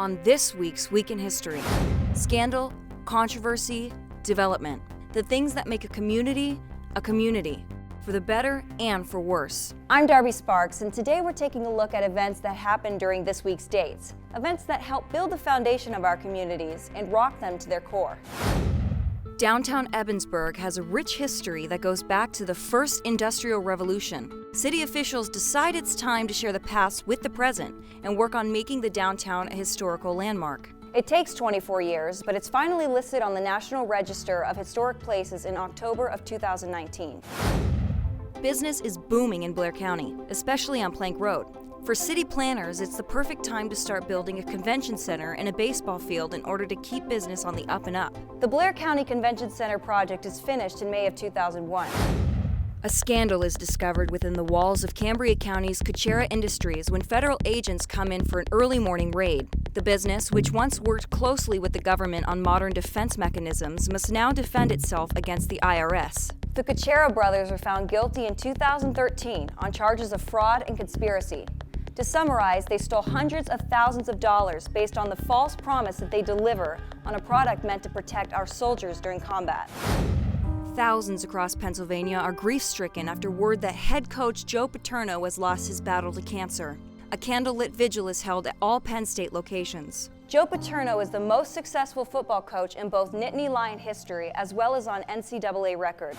on this week's Week in History. Scandal, controversy, development. The things that make a community, for the better and for worse. I'm Darby Sparks, and today we're taking a look at events that happened during this week's dates. Events that help build the foundation of our communities and rock them to their core. Downtown Evansburg has a rich history that goes back to the first Industrial Revolution. City officials decide it's time to share the past with the present and work on making the downtown a historical landmark. It takes 24 years, but it's finally listed on the National Register of Historic Places in October of 2019. Business is booming in Blair County, especially on Plank Road. For city planners, it's the perfect time to start building a convention center and a baseball field in order to keep business on the up and up. The Blair County Convention Center project is finished in May of 2001. A scandal is discovered within the walls of Cambria County's Cambria Industries when federal agents come in for an early morning raid. The business, which once worked closely with the government on modern defense mechanisms, must now defend itself against the IRS. The Cambria brothers were found guilty in 2013 on charges of fraud and conspiracy. To summarize, they stole hundreds of thousands of dollars based on the false promise that they deliver on a product meant to protect our soldiers during combat. Thousands across Pennsylvania are grief-stricken after word that head coach Joe Paterno has lost his battle to cancer. A candlelit vigil is held at all Penn State locations. Joe Paterno is the most successful football coach in both Nittany Lion history as well as on NCAA record.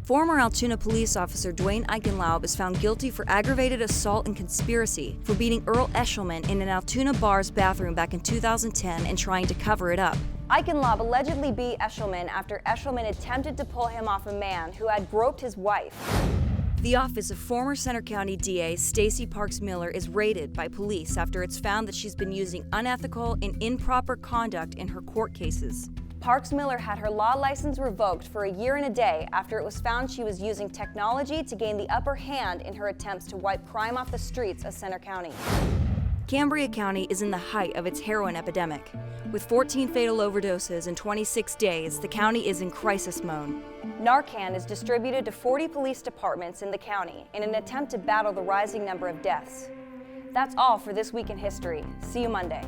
Former Altoona police officer Dwayne Eichenlaub is found guilty for aggravated assault and conspiracy for beating Earl Eshelman in an Altoona bar's bathroom back in 2010 and trying to cover it up. Eichenlaub allegedly beat Eshelman after Eshelman attempted to pull him off a man who had groped his wife. The office of former Center County DA Stacey Parks Miller is raided by police after it's found that she's been using unethical and improper conduct in her court cases. Parks Miller had her law license revoked for a year and a day after it was found she was using technology to gain the upper hand in her attempts to wipe crime off the streets of Center County. Cambria County is in the height of its heroin epidemic. With 14 fatal overdoses in 26 days, the county is in crisis mode. Narcan is distributed to 40 police departments in the county in an attempt to battle the rising number of deaths. That's all for this week in history. See you Monday.